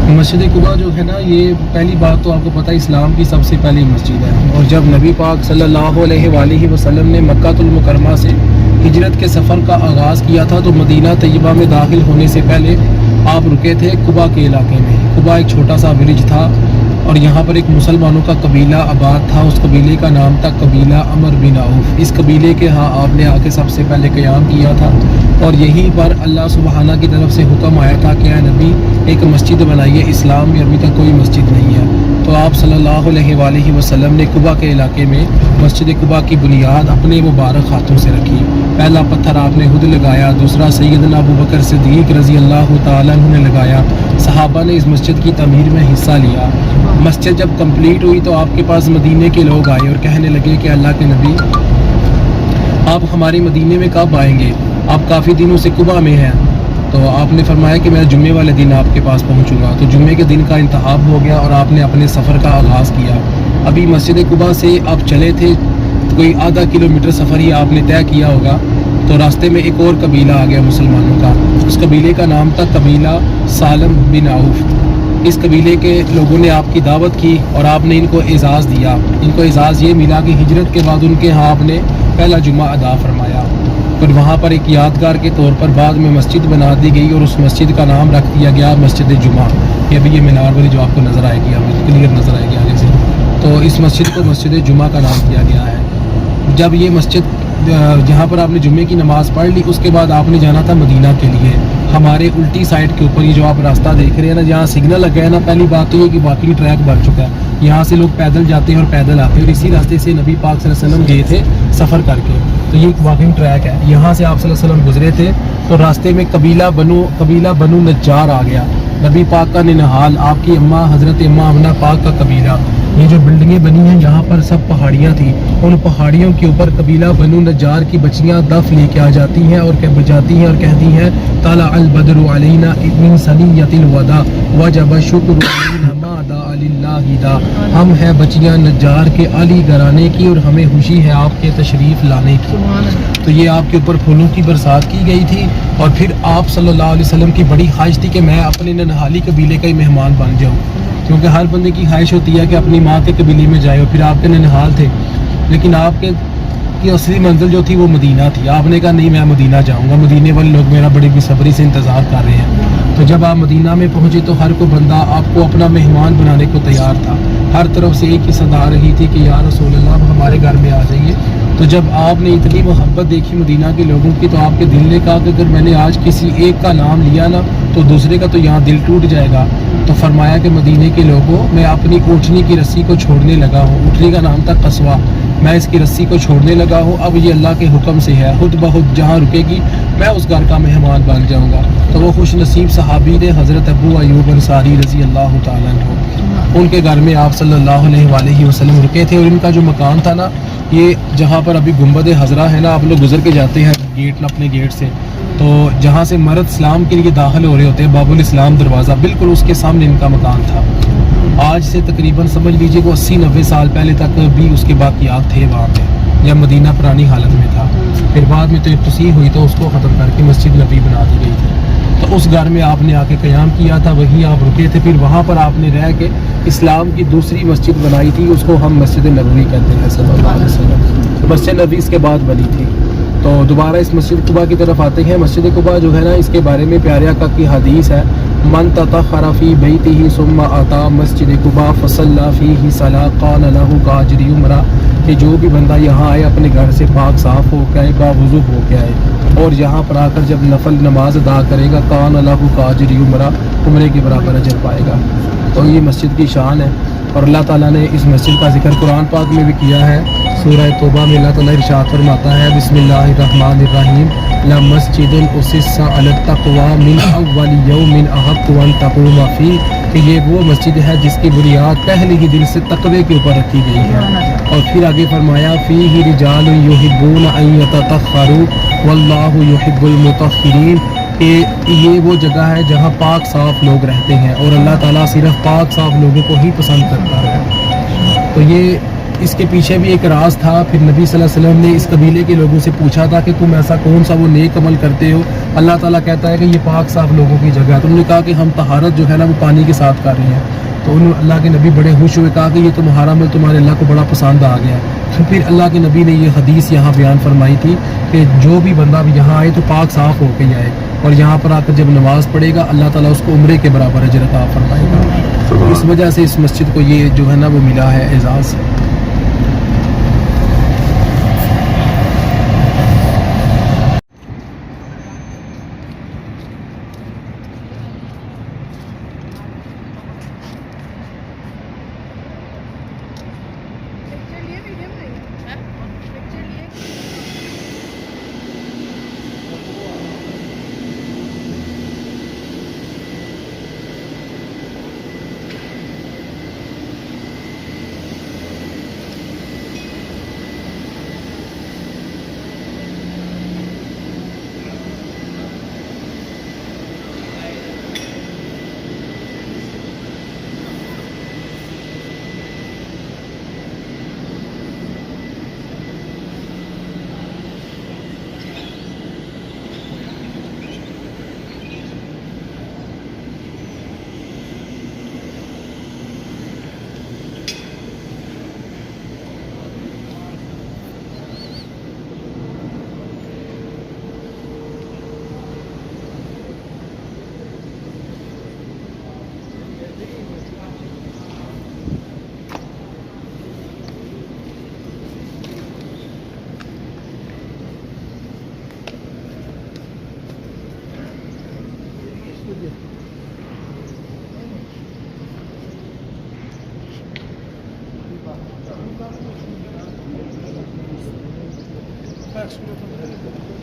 مسجد قباء جو ہے نا، یہ پہلی بات تو آپ کو پتہ ہے اسلام کی سب سے پہلی مسجد ہے، اور جب نبی پاک صلی اللہ علیہ وآلہ وسلم نے مکہ المکرمہ سے ہجرت کے سفر کا آغاز کیا تھا تو مدینہ طیبہ میں داخل ہونے سے پہلے آپ رکے تھے قباء کے علاقے میں۔ قباء ایک چھوٹا سا ولیج تھا اور یہاں پر ایک مسلمانوں کا قبیلہ آباد تھا، اس قبیلے کا نام تھا قبیلہ عمر بن عوف۔ اس قبیلے کے ہاں آپ نے آ کے سب سے پہلے قیام کیا تھا، اور یہیں پر اللہ سبحانہ کی طرف سے حکم آیا تھا کہ اے نبی ایک مسجد بنائیے، اسلام میں ابھی تک کوئی مسجد نہیں ہے۔ تو آپ صلی اللہ علیہ وآلہ وسلم نے قباء کے علاقے میں مسجد قباء کی بنیاد اپنے مبارک ہاتھوں سے رکھی۔ پہلا پتھر آپ نے خود لگایا، دوسرا سیدنا ابو بکر صدیق رضی اللہ تعالیٰ عنہ نے لگایا۔ صحابہ نے اس مسجد کی تعمیر میں حصہ لیا۔ مسجد جب کمپلیٹ ہوئی تو آپ کے پاس مدینے کے لوگ آئے اور کہنے لگے کہ اللہ کے نبی آپ ہمارے مدینے میں کب آئیں گے؟ آپ کافی دنوں سے قباء میں ہیں۔ تو آپ نے فرمایا کہ میں جمعے والے دن آپ کے پاس پہنچوں گا۔ تو جمعے کے دن کا انتخاب ہو گیا اور آپ نے اپنے سفر کا آغاز کیا۔ ابھی مسجد قباء سے آپ چلے تھے کوئی آدھا کلومیٹر سفر ہی آپ نے طے کیا ہوگا، تو راستے میں ایک اور قبیلہ آ گیا مسلمانوں کا۔ اس قبیلے کا نام تھا قبیلہ سالم بن عوف۔ اس قبیلے کے لوگوں نے آپ کی دعوت کی اور آپ نے ان کو اعزاز دیا۔ ان کو اعزاز یہ ملا کہ ہجرت کے بعد ان کے ہاں آپ نے پہلا جمعہ ادا فرمایا۔ پھر وہاں پر ایک یادگار کے طور پر بعد میں مسجد بنا دی گئی اور اس مسجد کا نام رکھ دیا گیا مسجد جمعہ۔ یہ ابھی یہ مینار والی جو آپ کو نظر آئے گی، کلیئر نظر آئے گی آگے سے، تو اس مسجد کو مسجد جمعہ کا نام دیا گیا ہے۔ جب یہ مسجد جہاں پر آپ نے جمعے کی نماز پڑھ لی، اس کے بعد آپ نے جانا تھا مدینہ کے لیے۔ ہمارے الٹی سائڈ کے اوپر یہ جو آپ راستہ دیکھ رہے ہیں نا، جہاں سگنل لگا ہے نا، پہلی بات تو یہ کہ واقعی ٹریک بن چکا ہے۔ یہاں سے لوگ پیدل جاتے ہیں اور پیدل آتے ہیں، اور اسی راستے سے نبی پاک صلی اللہ علیہ وسلم گئے تھے سفر کر کے۔ تو یہ ایک واقعی ٹریک ہے، یہاں سے آپ صلی اللہ علیہ وسلم گزرے تھے تو راستے میں قبیلہ بنو نجار آ گیا۔ نبی پاک کا ننہال، آپ کی اماں حضرت اماں آمنہ پاک کا قبیلہ۔ یہ جو بلڈنگیں بنی ہیں یہاں پر سب پہاڑیاں تھیں، ان پہاڑیوں کے اوپر قبیلہ بنو نجار کی بچیاں دف لے کے آ جاتی ہیں اور بجاتی ہیں اور کہتی ہیں طلع البدر علینا من ثنیۃ الوداع وجب الشکر علینا ما دعا للہ دا۔ ہم ہیں بچیاں نجار کے علی گھرانے کی اور ہمیں خوشی ہے آپ کے تشریف لانے کی۔ تو یہ آپ کے اوپر پھولوں کی برسات کی گئی تھی، اور پھر آپ صلی اللہ علیہ وسلم کی بڑی خواہش تھی کہ میں اپنے ننہالی قبیلے کا ہی مہمان بن جاؤں، کیونکہ ہر بندے کی خواہش ہوتی ہے کہ اپنی ماں کے قبیلے میں جائے، اور پھر آپ کے ننہال تھے، لیکن آپ کی اصلی منزل جو تھی وہ مدینہ تھی۔ آپ نے کہا نہیں میں مدینہ جاؤں گا، مدینے والے لوگ میرا بڑی بے صبری سے انتظار کر رہے ہیں۔ تو جب آپ مدینہ میں پہنچے تو ہر کوئی بندہ آپ کو اپنا مہمان بنانے کو تیار تھا، ہر طرف سے ایک ہی صدا آ رہی تھی کہ یا رسول اللہ آپ ہمارے گھر میں آ جائیے۔ تو جب آپ نے اتنی محبت دیکھی مدینہ کے لوگوں کی تو آپ کے دل نے کہا کہ اگر میں نے آج کسی ایک کا نام لیا نا تو دوسرے کا تو یہاں دل ٹوٹ جائے گا۔ تو فرمایا کہ مدینے کے لوگوں میں اپنی اونٹنی کی رسی کو چھوڑنے لگا ہوں، اونٹنی کا نام تھا قصوہ، میں اس کی رسی کو چھوڑنے لگا ہوں، اب یہ اللہ کے حکم سے ہے، خود بخود جہاں رکے گی میں اس گھر کا مہمان بن جاؤں گا۔ تو وہ خوش نصیب صحابی تھے حضرت ابو ایوب انصاری رضی اللہ تعالیٰ عنہ، ان کے گھر میں آپ صلی اللہ علیہ وآلہ وسلم رکے تھے، اور ان کا جو مکان تھا نا، یہ جہاں پر ابھی گنبد خضرا ہے نا، آپ لوگ گزر کے جاتے ہیں گیٹ نا اپنے گیٹ سے، تو جہاں سے مرد اسلام کے لیے داخل ہو رہے ہوتے ہیں باب الاسلام دروازہ، بالکل اس کے سامنے ان کا مکان تھا۔ آج سے تقریباً سمجھ لیجئے وہ 80-90 سال پہلے تک بھی اس کے باقیات تھے وہاں پہ، جب مدینہ پرانی حالت میں تھا۔ پھر بعد میں تو ایک تصحیح ہوئی تو اس کو ختم کر کے مسجد نبی بنا دی گئی تھی۔ تو اس گھر میں آپ نے آ کے قیام کیا تھا، وہیں آپ رکے تھے، پھر وہاں پر آپ نے رہ کے اسلام کی دوسری مسجد بنائی تھی، اس کو ہم مسجد نبوی کہتے ہیں صلی اللہ علیہ وسلم۔ مسجد نبوی اس کے بعد بنی تھی۔ تو دوبارہ اس مسجد قباء کی طرف آتے ہیں۔ مسجد قباء جو ہے نا، اس کے بارے میں پیارے آقا کی حدیث ہے، من تطہر فی بیتہ ثم اتی مسجد قباء فصلی فیہ صلاۃ کان لہ کاجر عمرہ، کہ جو بھی بندہ یہاں آئے اپنے گھر سے پاک صاف ہو کے آئے، باوضو ہو کے آئے، اور یہاں پر آ کر جب نفل نماز ادا کرے گا کان لہ کاجر عمرہ، عمرے کے برابر اجر پائے گا۔ تو یہ مسجد کی شان ہے، اور اللہ تعالیٰ نے اس مسجد کا ذکر قرآن پاک میں بھی کیا ہے۔ سورہ توبہ میں اللہ تعالیٰ ارشاد فرماتا ہے بسم اللہ الرحمن الرحیم لمسجد اسس علی التقوی من اول یوم احق ان تقوم فیہ، کہ یہ وہ مسجد ہے جس کی بنیاد پہلے ہی دن سے تقوی کے اوپر رکھی گئی ہے۔ اور پھر آگے فرمایا فیہ رجال یحبون ان یتطہروا واللہ یحب المطہرین، کہ یہ وہ جگہ ہے جہاں پاک صاف لوگ رہتے ہیں، اور اللہ تعالیٰ صرف پاک صاف لوگوں کو ہی پسند کرتا ہے۔ تو یہ اس کے پیچھے بھی ایک راز تھا. پھر نبی صلی اللہ علیہ وسلم نے اس قبیلے کے لوگوں سے پوچھا تھا کہ تم ایسا کون سا وہ نیک عمل کرتے ہو. اللہ تعالیٰ کہتا ہے کہ یہ پاک صاف لوگوں کی جگہ ہے. تو انہوں نے کہا کہ ہم طہارت جو ہے نا وہ پانی کے ساتھ کر رہے ہیں. تو انہوں اللہ کے نبی بڑے خوش ہوئے, کہا کہ یہ تمہارا عمل تمہارے اللہ کو بڑا پسند آ گیا. تو پھر اللہ کے نبی نے یہ حدیث یہاں بیان فرمائی تھی کہ جو بھی بندہ یہاں آئے تو پاک صاف ہو کے ہی آئے, اور یہاں پر آ کر جب نماز پڑھے گا اللہ تعالیٰ اس کو عمرے کے برابر اجر عطا فرمائے گا. اس وجہ سے اس مسجد کو یہ جو ہے نا وہ ملا ہے اعزاز. Thanks.